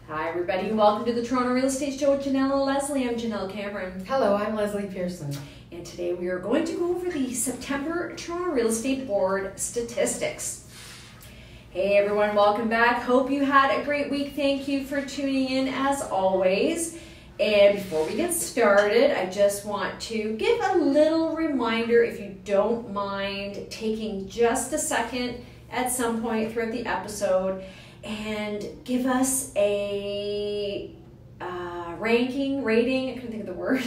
Hi everybody, welcome to the Toronto Real Estate Show with Jenelle and Leslie. I'm Jenelle Cameron. Hello, I'm Leslie Pearson. And today we are going to go over the September Toronto Real Estate Board statistics. Hey everyone, welcome back. Hope you had a great week. Thank you for tuning in as always. And before we get started, I just want to give a little reminder, if you don't mind taking just a second at some point throughout the episode and give us a rating, I couldn't think of the word,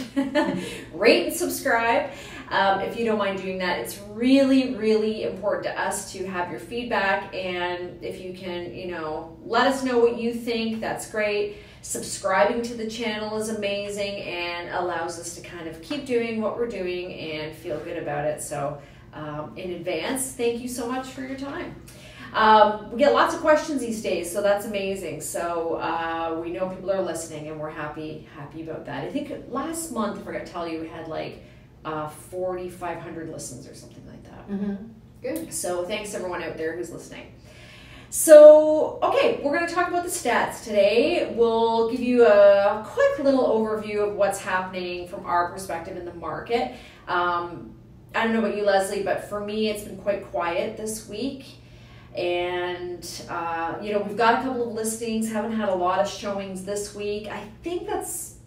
rate and subscribe. If you don't mind doing that, it's really, really important to us to have your feedback, and if you can, let us know what you think, that's great. Subscribing to the channel is amazing and allows us to kind of keep doing what we're doing and feel good about it. So in advance, thank you so much for your time. We get lots of questions these days, so that's amazing. So we know people are listening, and we're happy about that. I think last month, I forgot to tell you, we had like 4,500 listens or something like that. Mm-hmm. Good. So thanks everyone out there who's listening. So, okay, we're going to talk about the stats today. We'll give you a quick little overview of what's happening from our perspective in the market. I don't know about you, Leslie, but for me, it's been quite quiet this week. And, we've got a couple of listings, haven't had a lot of showings this week. I think that's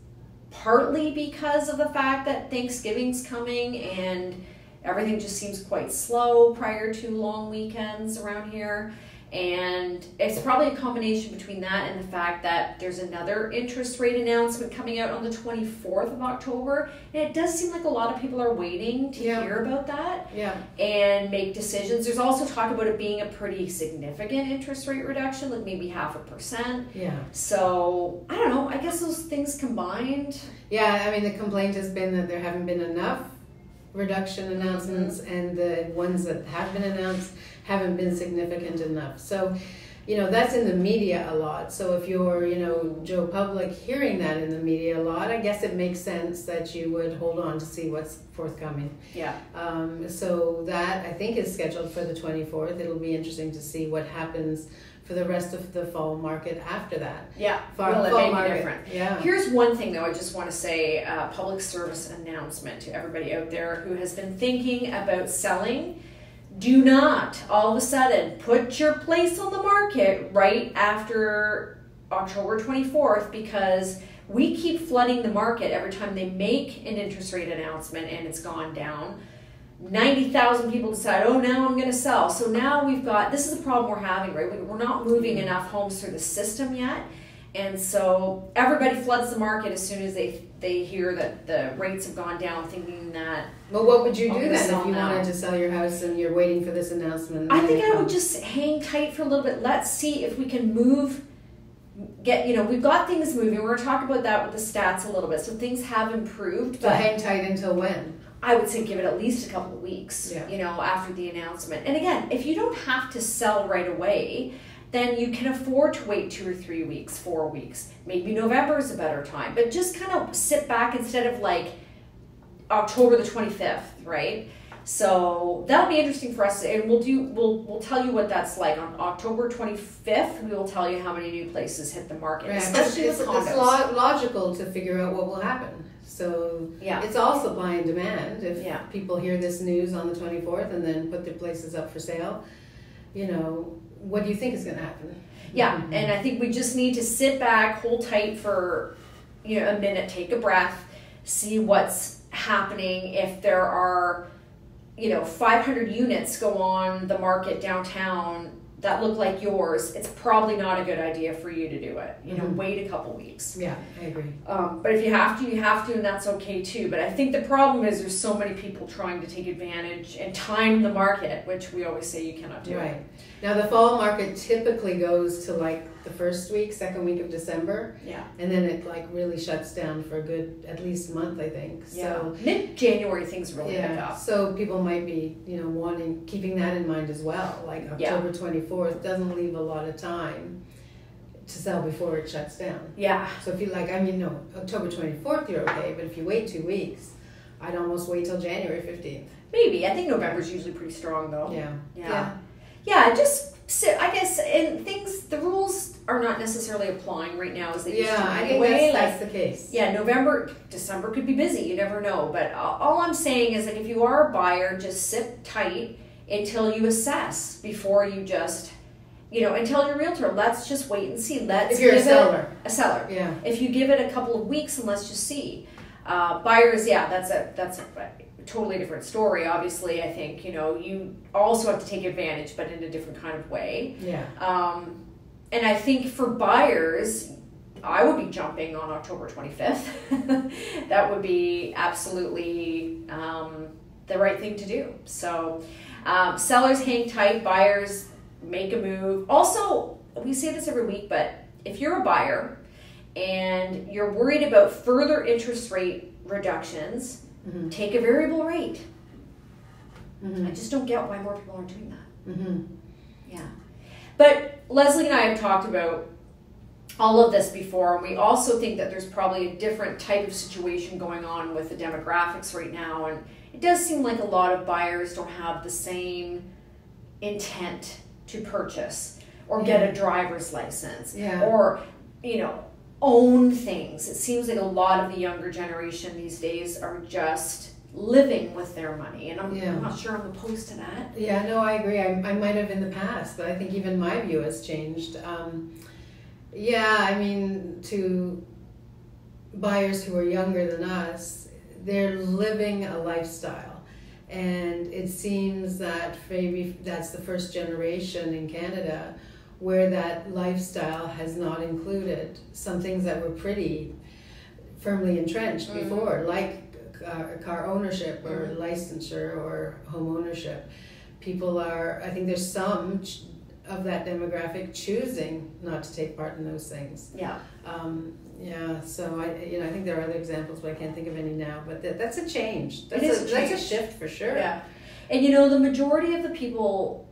partly because of the fact that Thanksgiving's coming and everything just seems quite slow prior to long weekends around here. And it's probably a combination between that and the fact that there's another interest rate announcement coming out on the 24th of October. And it does seem like a lot of people are waiting to hear about that and make decisions. There's also talk about it being a pretty significant interest rate reduction, like maybe 0.5%. Yeah. So, I don't know, I guess those things combined. Yeah, I mean, the complaint has been that there haven't been enough reduction announcements, and the ones that have been announced haven't been significant enough. So, that's in the media a lot. So if you're, Joe Public, hearing that in the media a lot, I guess it makes sense that you would hold on to see what's forthcoming. Yeah. So that, I think, is scheduled for the 24th. It'll be interesting to see what happens for the rest of the fall market after that. Yeah, Fall it may market. be different. Yeah. Here's one thing, though, I just want to say, public service announcement to everybody out there who has been thinking about selling. Do not, all of a sudden, put your place on the market right after October 24th, because we keep flooding the market every time they make an interest rate announcement and it's gone down. 90,000 people decide, oh, now I'm going to sell. So now we've got, this is the problem we're having, right? We're not moving enough homes through the system yet. And so everybody floods the market as soon as they hear that the rates have gone down, thinking that... Well, what would you do then if you wanted to sell your house and you're waiting for this announcement? I think I would just hang tight for a little bit. Let's see if we can we've got things moving. We're going to talk about that with the stats a little bit. So things have improved. So hang tight until when? I would say give it at least a couple of weeks, after the announcement. And again, if you don't have to sell right away, then you can afford to wait 2 or 3 weeks, 4 weeks. Maybe November is a better time. But just kind of sit back instead of like October the 25th, right? So that'll be interesting for us, and we'll tell you what that's like on October 25th. We will tell you how many new places hit the market, right. Especially with condos. It's logical to figure out what will happen. So it's all supply and demand. If people hear this news on the 24th and then put their places up for sale, what do you think is going to happen? Yeah, and I think we just need to sit back, hold tight for a minute, take a breath, see what's happening. If there are 500 units go on the market downtown that look like yours, it's probably not a good idea for you to do it. Wait a couple weeks. Yeah, I agree. But if you have to, and that's okay too. But I think the problem is there's so many people trying to take advantage and time the market, which we always say you cannot do. Right. Now the fall market typically goes to like the first week, second week of December. Yeah. And then it like really shuts down for a good at least month, I think. So mid-January things really pick up. So people might be, keeping that in mind as well. Like October 24th doesn't leave a lot of time to sell before it shuts down. Yeah. So if you October 24th you're okay, but if you wait 2 weeks, I'd almost wait till January 15th. Maybe. I think November's usually pretty strong though. Yeah. Yeah, just sit, I guess, and things, the rules are not necessarily applying right now as they used to I anyway. think that's the case. Yeah, November, December could be busy. You never know. But all I'm saying is, like, if you are a buyer, just sit tight until you assess before you just, and tell your realtor, let's just wait and see. If you're a seller. Yeah. If you give it a couple of weeks and let's just see. Buyers, that's a totally different story. Obviously, I think, you also have to take advantage, but in a different kind of way. Yeah. And I think for buyers, I would be jumping on October 25th. That would be absolutely the right thing to do. So sellers hang tight, buyers make a move. Also, we say this every week, but if you're a buyer and you're worried about further interest rate reductions, take a variable rate. I just don't get why more people aren't doing that. Yeah. But Leslie and I have talked about all of this before, and we also think that there's probably a different type of situation going on with the demographics right now, and it does seem like a lot of buyers don't have the same intent to purchase or get a driver's license or, own things. It seems like a lot of the younger generation these days are just living with their money, and I'm not sure I'm opposed to that. Yeah, no, I agree. I might have in the past, but I think even my view has changed. To buyers who are younger than us, they're living a lifestyle, and it seems that maybe that's the first generation in Canada where that lifestyle has not included some things that were pretty firmly entrenched before, like car ownership or licensure or home ownership. People I think there's some of that demographic choosing not to take part in those things. So I think there are other examples, but I can't think of any now. But that's a change. That's a shift for sure. Yeah, and the majority of the people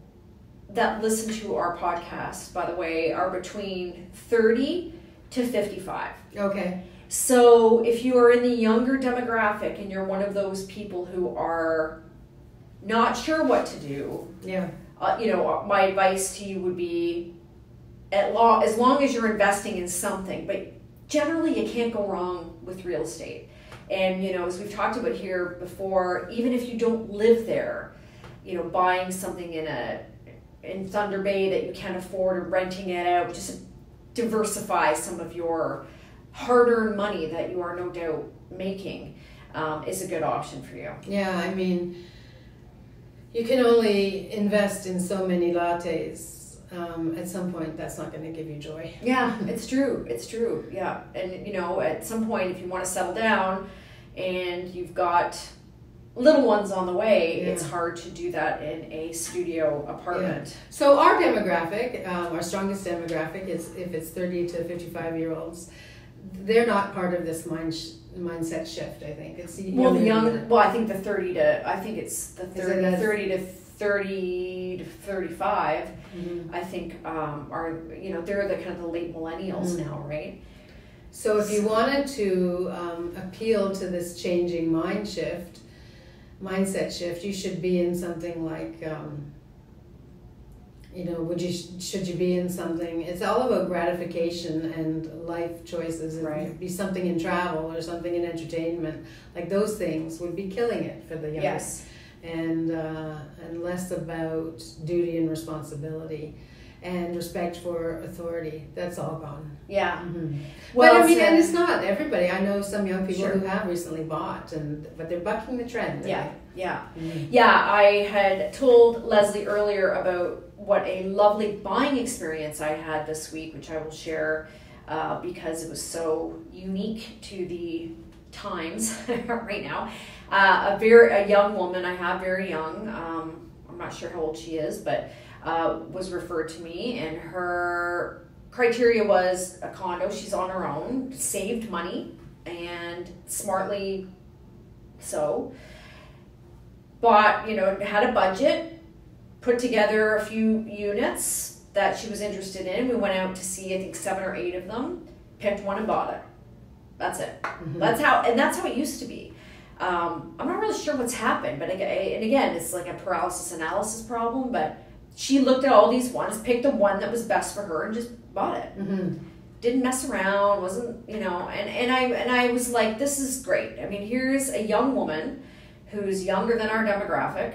that listen to our podcast, by the way, are between 30 to 55. Okay. So if you are in the younger demographic and you're one of those people who are not sure what to do, my advice to you would be, as long as you're investing in something, but generally you can't go wrong with real estate. And, as we've talked about here before, even if you don't live there, buying something in Thunder Bay that you can't afford, or renting it out, just diversify some of your hard-earned money that you are no doubt making, is a good option for you. Yeah, you can only invest in so many lattes. At some point, that's not going to give you joy. Yeah, it's true. Yeah, and at some point, if you want to settle down and you've got little ones on the way, it's hard to do that in a studio apartment. So our demographic, our strongest demographic is if it's 30 to 55-year-olds. They're not part of this mindset shift. I think it's I think the 30 to 30 to 35. I think are they're the kind of the late millennials now, right? So if you wanted to appeal to this changing mindset shift, you should be in something like, should you be in something, it's all about gratification and life choices. It'd be something in travel or something in entertainment. Like those things would be killing it for the young. Yes. And less about duty and responsibility and respect for authority. That's all gone. Yeah. Well, but and it's not everybody. I know some young people who have recently bought, but they're bucking the trend. Yeah. I had told Leslie earlier about what a lovely buying experience I had this week, which I will share because it was so unique to the times right now. A young woman very young. I'm not sure how old she is, but was referred to me, and her criteria was a condo. She's on her own, saved money, and smartly so. Bought, had a budget, put together a few units that she was interested in. We went out to see, I think, 7 or 8 of them, picked one and bought it. That's it. That's how it used to be. I'm not really sure what's happened, but again, it's like a paralysis analysis problem, but she looked at all these ones, picked the one that was best for her, and just bought it. Mm-hmm. Didn't mess around, wasn't, you know, and I was like, this is great. I mean, here's a young woman who's younger than our demographic,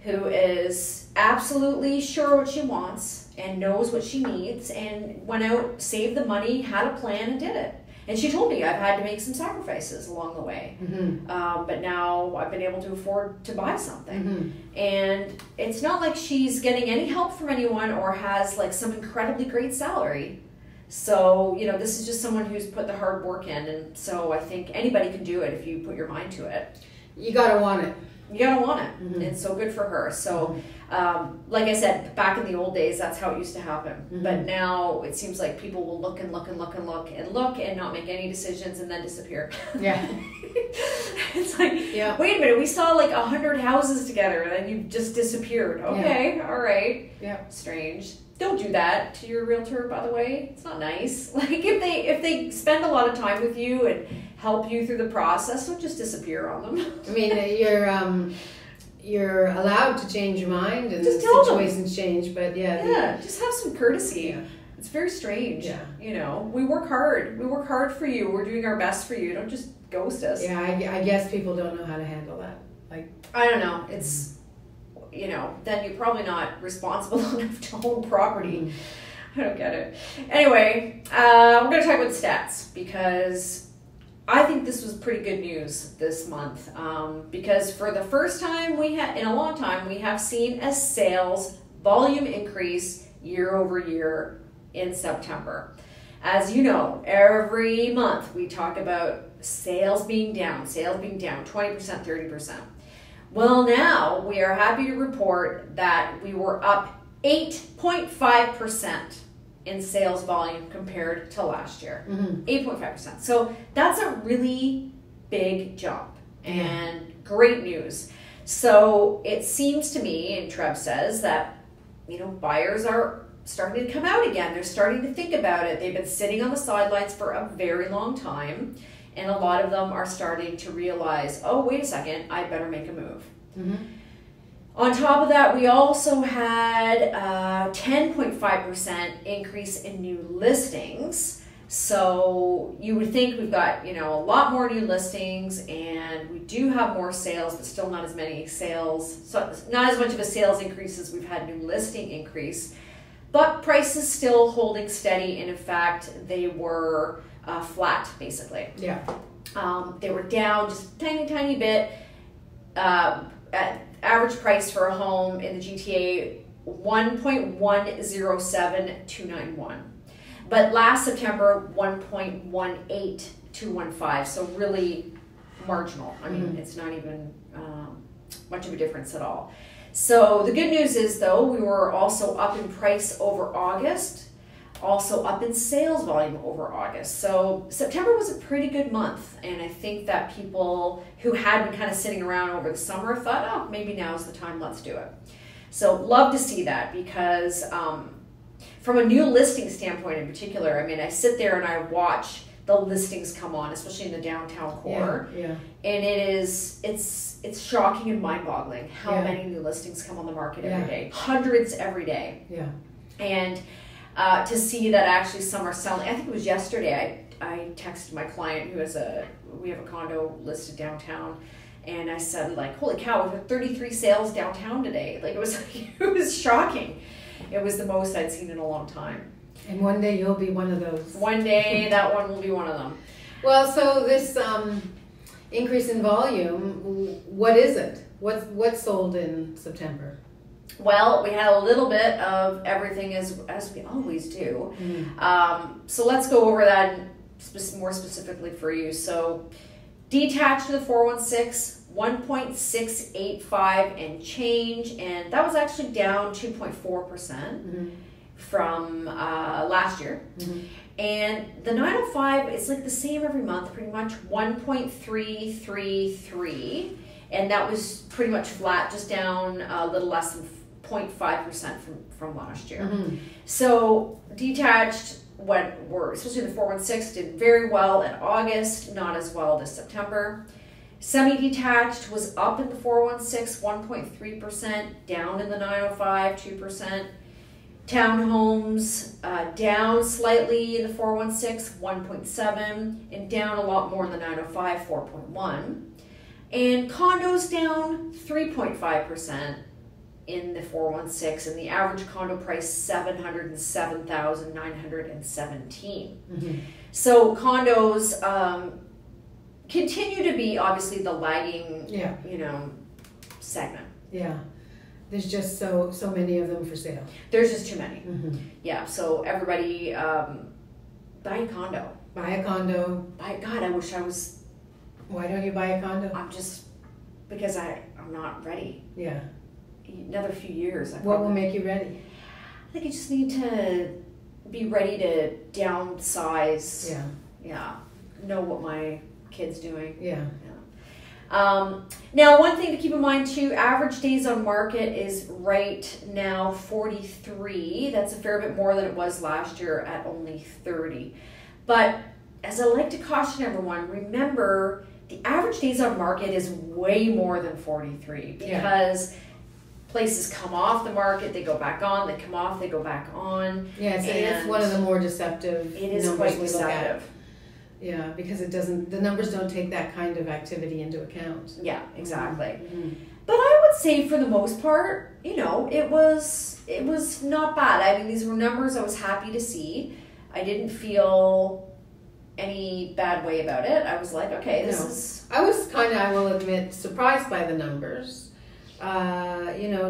who is absolutely sure what she wants and knows what she needs, and went out, saved the money, had a plan, and did it. And she told me, I've had to make some sacrifices along the way, but now I've been able to afford to buy something. And it's not like she's getting any help from anyone or has like some incredibly great salary. So, you know, this is just someone who's put the hard work in, and so I think anybody can do it if you put your mind to it. You gotta want it. You gotta want it, and so good for her. So, like I said, back in the old days, that's how it used to happen. But now it seems like people will look and look and look and look and look and not make any decisions and then disappear. Yeah. It's like, wait a minute, we saw like 100 houses together and then you just disappeared. Okay, all right. Yeah. Strange. Don't do that to your realtor, by the way. It's not nice. Like if they spend a lot of time with you and help you through the process, don't just disappear on them. I mean, you're allowed to change your mind and just tell situations change, but just have some courtesy. Yeah. It's very strange. Yeah. You know, we work hard. We work hard for you. We're doing our best for you. Don't just ghost us. Yeah, I guess people don't know how to handle that. Like, I don't know. It's, you know, then you're probably not responsible enough to own property. I don't get it. Anyway, we're going to talk about the stats because I think this was pretty good news this month, because for the first time in a long time, we have seen a sales volume increase year over year in September. As you know, every month we talk about sales being down 20%, 30%. Well, now we are happy to report that we were up 8.5% in sales volume compared to last year. 8.5%. So that's a really big jump and great news. So it seems to me, and TREB says, that, you know, buyers are starting to come out again. They're starting to think about it. They've been sitting on the sidelines for a very long time, and a lot of them are starting to realize, oh, wait a second, I better make a move. On top of that, we also had a 10.5% increase in new listings. So you would think we've got, you know, a lot more new listings, and we do have more sales, but still not as many sales. So not as much of a sales increase as we've had new listing increase. But prices still holding steady, and in fact, they were flat, basically. Yeah. They were down just a tiny bit. At average price for a home in the GTA, $1.107291. But last September, $1.18215. So really marginal. I mean, it's not even much of a difference at all. So the good news is, though, we were also up in price over August, also up in sales volume over August. So September was a pretty good month, and I think that people who had been kind of sitting around over the summer thought, oh, maybe now's the time, let's do it. So love to see that, because from a new listing standpoint in particular, I mean, I sit there and I watch the listings come on, especially in the downtown core. Yeah. And it's shocking and mind-boggling how many new listings come on the market every day. Hundreds every day. Yeah. And to see that actually some are selling. I think it was yesterday I texted my client we have a condo listed downtown, and I said, like, holy cow, we've had 33 sales downtown today. Like, it was shocking. It was the most I'd seen in a long time. And one day you'll be one of those. One day that one will be one of them. Well, so this increase in volume, what is it? What sold in September? Well, we had a little bit of everything as we always do. So let's go over that more specifically for you. So detached to the 416, 1.685 and change, and that was actually down 2.4% from last year. And the 905, it's like the same every month, pretty much 1.333, and that was pretty much flat, just down a little less than 0.5% from last year. So detached especially the 416 did very well in August, not as well this September. Semi-detached was up in the 416, 1.3%, down in the 905, 2%. Townhomes down slightly in the 416, 1.7, and down a lot more in the 905, 4.1. And condos down 3.5% in the 416, and the average condo price $707,917. Mm-hmm. So condos continue to be obviously the lagging, segment. Yeah. There's just so many of them for sale. There's just too many. Mm-hmm. Yeah, so everybody buy a condo. Buy a condo. God, I wish I was. Why don't you buy a condo? I'm just, because I'm not ready. Yeah. Another few years. What will make you ready? I think I just need to be ready to downsize. Yeah. Yeah. Know what my kid's doing. Yeah. Now, one thing to keep in mind too, average days on market is right now 43. That's a fair bit more than it was last year at only 30. But as I like to caution everyone, remember the average days on market is way more than 43 because places come off the market, they go back on, they come off, they go back on. Yeah, it's one of the more deceptive It is quite deceptive. Yeah, because the numbers don't take that kind of activity into account. Yeah, exactly. Mm-hmm. But I would say for the most part, it was not bad. I mean, these were numbers I was happy to see. I didn't feel any bad way about it. I was like, okay, this is... I was kind of, I will admit, surprised by the numbers.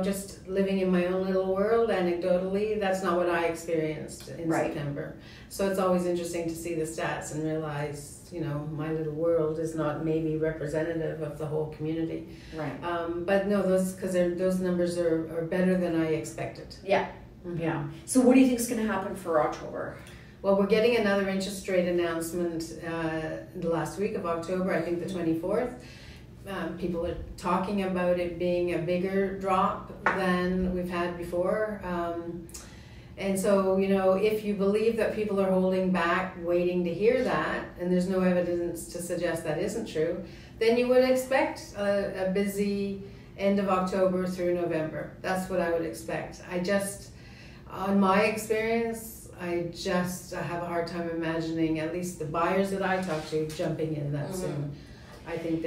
Just living in my own little world, anecdotally, that's not what I experienced in September. So it's always interesting to see the stats and realize, my little world is not maybe representative of the whole community. Right. But no, those numbers are better than I expected. Yeah. Mm-hmm. Yeah. So what do you think is going to happen for October? Well, we're getting another interest rate announcement the last week of October, I think the 24th. People are talking about it being a bigger drop than we've had before. And so, if you believe that people are holding back, waiting to hear that, and there's no evidence to suggest that isn't true, then you would expect a busy end of October through November. That's what I would expect. On my experience, I have a hard time imagining at least the buyers that I talk to jumping in that soon. I think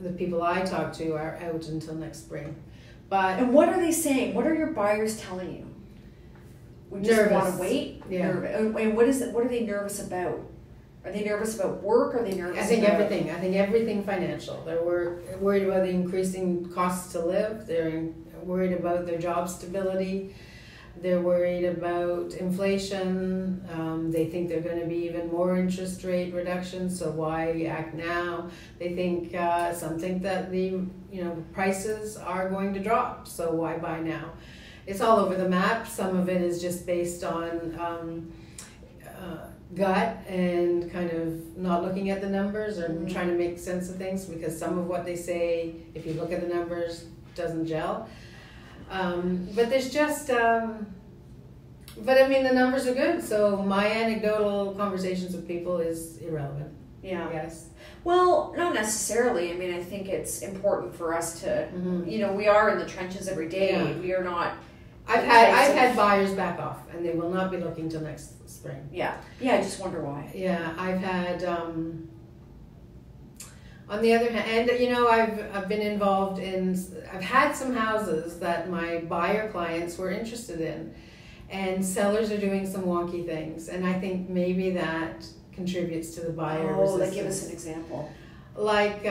the people I talk to are out until next spring. And what are they saying? What are your buyers telling you? We just want to wait? Yeah. And what is it? What are they nervous about? Are they nervous about work? Are they nervous everything. I think everything financial. They're worried about the increasing costs to live. They're worried about their job stability. They're worried about inflation. They think they're going to be even more interest rate reductions, so why act now? They think some think that the prices are going to drop, so why buy now? It's all over the map. Some of it is just based on gut and kind of not looking at the numbers or trying to make sense of things, because some of what they say, if you look at the numbers, doesn't gel. But there's just, but I mean, the numbers are good. So my anecdotal conversations with people is irrelevant. Yeah. Yes. Well, not necessarily. I mean, I think it's important for us to, we are in the trenches every day. Yeah. We are not. I've had buyers back off, and they will not be looking till next spring. Yeah. Yeah. I just wonder why. Yeah. I've had, on the other hand, I've been involved I've had some houses that my buyer clients were interested in, and sellers are doing some wonky things, and I think maybe that contributes to the buyer resistance. Like give us an example. Like,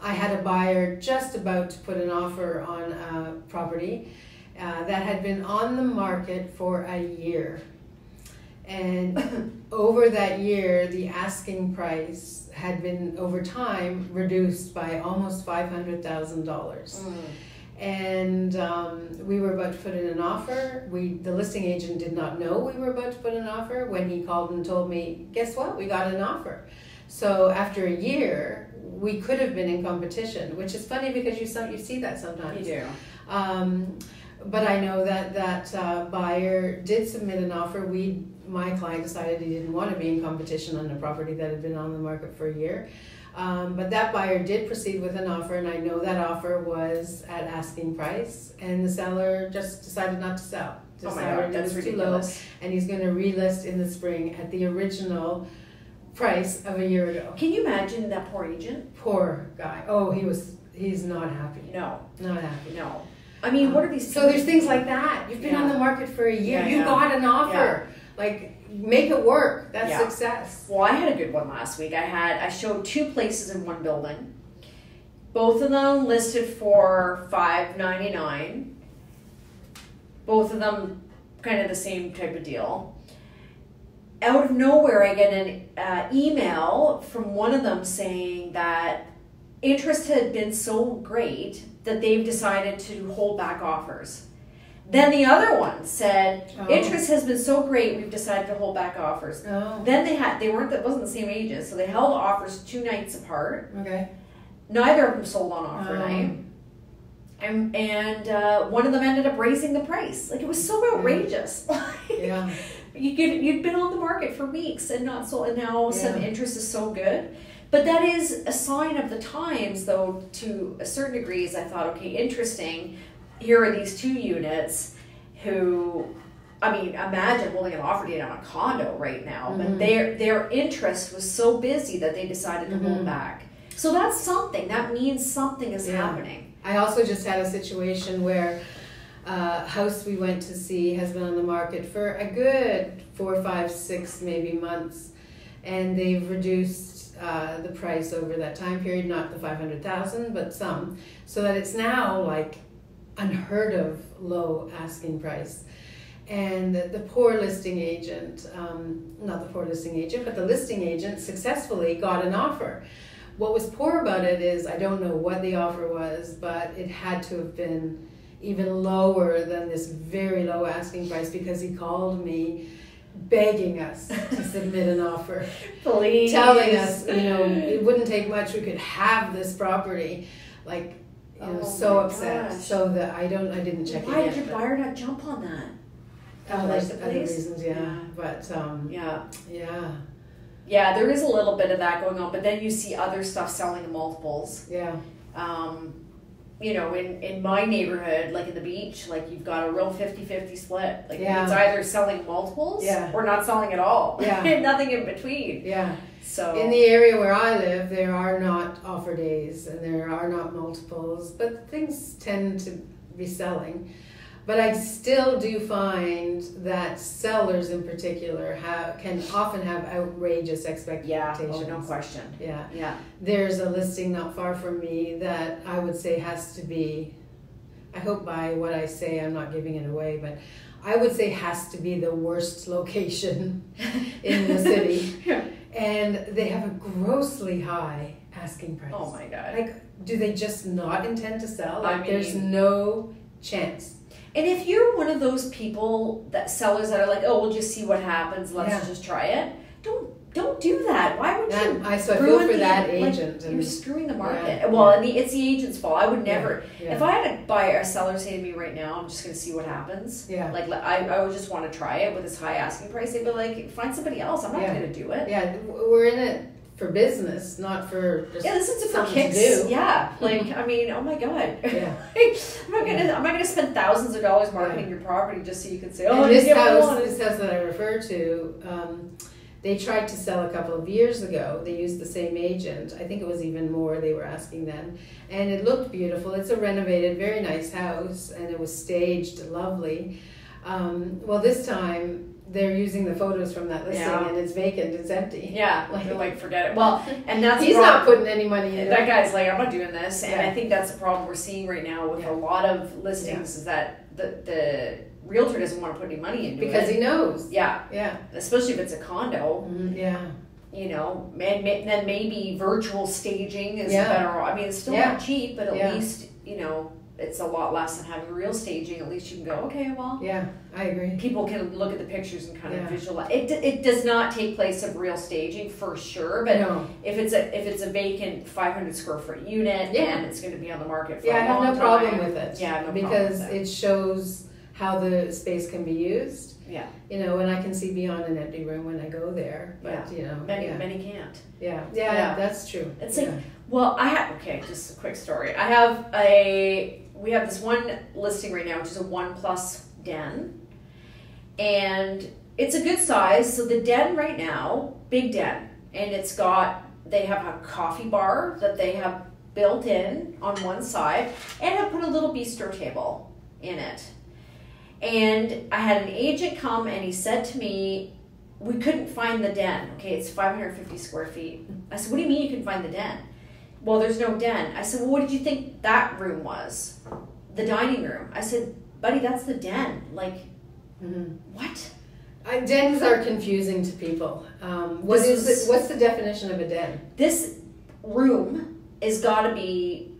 I had a buyer just about to put an offer on a property that had been on the market for a year. And over that year, the asking price had been, over time, reduced by almost $500,000. And we were about to put in an offer. The listing agent did not know we were about to put an offer when he called and told me, guess what, we got an offer. So after a year, we could have been in competition, which is funny because you see that sometimes. You do. But I know that buyer did submit an offer. We my client decided he didn't want to be in competition on a property that had been on the market for a year. But that buyer did proceed with an offer, and I know that offer was at asking price, and the seller just decided not to sell. Oh my God, that's ridiculous. Too low, and he's going to relist in the spring at the original price of a year ago. Can you imagine that poor agent? Poor guy. Oh, he's not happy. No. Not happy. No. I mean, what are these? So there's things like that. You've been on the market for a year. You got an offer. Like, make it work. That's success. Well, I had a good one last week. I showed 2 places in one building. Both of them listed for $599. Both of them kind of the same type of deal. Out of nowhere, I get an email from one of them saying that interest had been so great that they've decided to hold back offers. Then the other one said, interest has been so great, we've decided to hold back offers. Oh. Then it wasn't the same agent, so they held offers 2 nights apart. Okay. Neither of them sold on offer night. And one of them ended up raising the price. Like, it was so outrageous. Yeah. You'd been on the market for weeks and not sold, and now some interest is so good. But that is a sign of the times, though, to a certain degree. Is I thought, okay, interesting. Here are these 2 units who, I mean, imagine holding an offer date on a condo right now, but their interest was so busy that they decided to hold back. So that's something. That means something is happening. I also just had a situation where a house we went to see has been on the market for a good 4, 5, 6 maybe months, and they've reduced the price over that time period, not the $500,000, but some, so that it's now like unheard of low asking price. And the poor listing agent, not the poor listing agent, but the listing agent successfully got an offer. What was poor about it is, I don't know what the offer was, but it had to have been even lower than this very low asking price, because he called me begging us to submit an offer. Please. Telling us, it wouldn't take much, we could have this property. Like, so upset. Gosh. So that I didn't check it. Why did your buyer not jump on that? There's other reasons, but yeah, there is a little bit of that going on, but then you see other stuff selling in multiples. Yeah. In my neighborhood, like in the beach, like you've got a real 50-50 split. Like it's either selling multiples or not selling at all. Yeah. And nothing in between. Yeah. So in the area where I live, there are not offer days and there are not multiples, but things tend to be selling. But I still do find that sellers in particular can often have outrageous expectations. Yeah, no question. Yeah. There's a listing not far from me that I would say has to be, I hope by what I say I'm not giving it away, but I would say has to be the worst location in the city. And they have a grossly high asking price. Oh my God. Like, do they just not intend to sell? Like, there's no chance. And if you're one of those people, sellers that are like, oh, we'll just see what happens, let's just try it, don't do that. Why would you? So I feel for that agent. You're screwing the market. It's the agent's fault. I would never. If I had to buy a seller say to me right now, I'm just going to see what happens. Yeah. Like I would just want to try it with this high asking price. They'd be like, find somebody else. I'm not going to do it. Yeah, we're in it for business, not for just this is for kicks. To do. Yeah, oh my God. Yeah. I'm not gonna spend thousands of dollars marketing your property just so you can say, this house that I refer to, they tried to sell a couple of years ago. They used the same agent. I think it was even more they were asking then, and it looked beautiful. It's a renovated, very nice house, and it was staged lovely. This time they're using the photos from that listing, and it's vacant, it's empty. Yeah, like forget it. Well, and that's he's not putting any money in. That guy's like, I'm not doing this, and I think that's the problem we're seeing right now with a lot of listings is that the realtor doesn't want to put any money into it because he knows. Yeah, especially if it's a condo. Yeah. Then maybe virtual staging is better. I mean, it's still not cheap, but at least it's a lot less than having real staging. At least you can go, okay, well. Yeah, I agree. People can look at the pictures and kind of visualize. It does not take place of real staging for sure, but if it's a vacant 500 square foot unit and it's going to be on the market for a long time. I have no problem with it. Yeah, no because problem with it shows how the space can be used. Yeah. You know, and I can see beyond an empty room when I go there. But, Yeah. you know. Many can't. Yeah, Yeah. that's true. It's like, well, just a quick story. We have this one listing right now, which is a 1+ den. And it's a good size. So the den right now, big den. And they have a coffee bar that they have built in on one side. And have put a little bistro table in it. And I had an agent come and he said to me, we couldn't find the den. Okay, it's 550 square feet. I said, what do you mean you couldn't find the den? Well, there's no den. I said, well, what did you think that room was? The dining room. I said, buddy, that's the den. Like, what? Dens are confusing to people. What's the definition of a den? This room is got to be,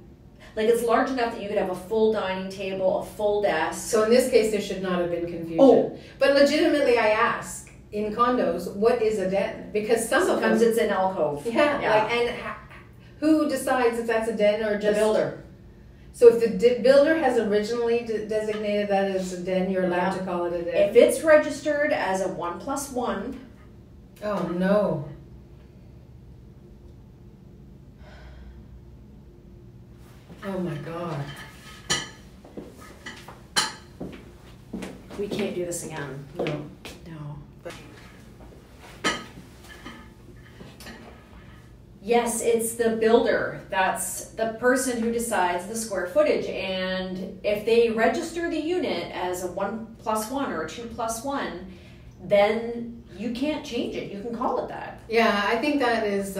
like, it's large enough that you could have a full dining table, a full desk. So in this case, there should not have been confusion. Oh. But legitimately, I ask, in condos, what is a den? Because sometimes it's an alcove. Yeah. And who decides if that's a den or just... The builder. So if the builder has originally designated that as a den, you're allowed to call it a den? If it's registered as a 1+1... Oh, no. Oh my God. We can't do this again. No. Yes, it's the builder. That's the person who decides the square footage. And if they register the unit as a 1+1 or a 2+1, then you can't change it. You can call it that. Yeah, I think that is...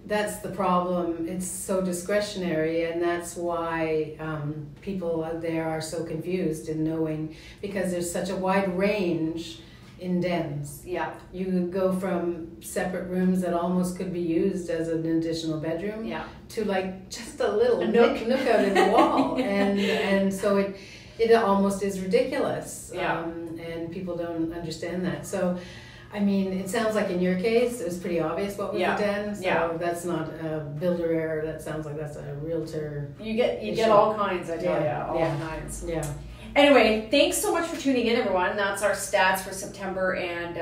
that's the problem. It's so discretionary, and that's why people out there are so confused in knowing, because there's such a wide range in dens. Yeah. You go from separate rooms that almost could be used as an additional bedroom to like just a little nook out in the wall. And so it almost is ridiculous. Yeah. And people don't understand that. So I mean, it sounds like in your case, it was pretty obvious what was a den. So that's not a builder error. That sounds like that's a realtor. You get all kinds, I tell you, all kinds. Yeah. Anyway, thanks so much for tuning in, everyone. That's our stats for September, and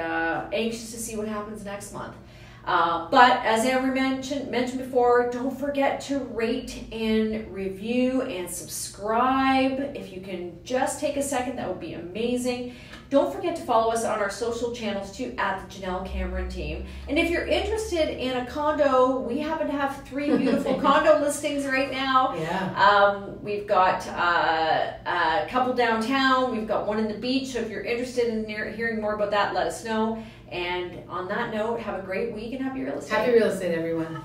anxious to see what happens next month. But as Amber mentioned before, don't forget to rate and review and subscribe. If you can just take a second, that would be amazing. Don't forget to follow us on our social channels too, at the Jenelle Cameron Team. And if you're interested in a condo, we happen to have 3 beautiful condo listings right now. Yeah. We've got a couple downtown. We've got one in the beach. So if you're interested in hearing more about that, let us know. And on that note, have a great week and happy real estate. Happy real estate, everyone.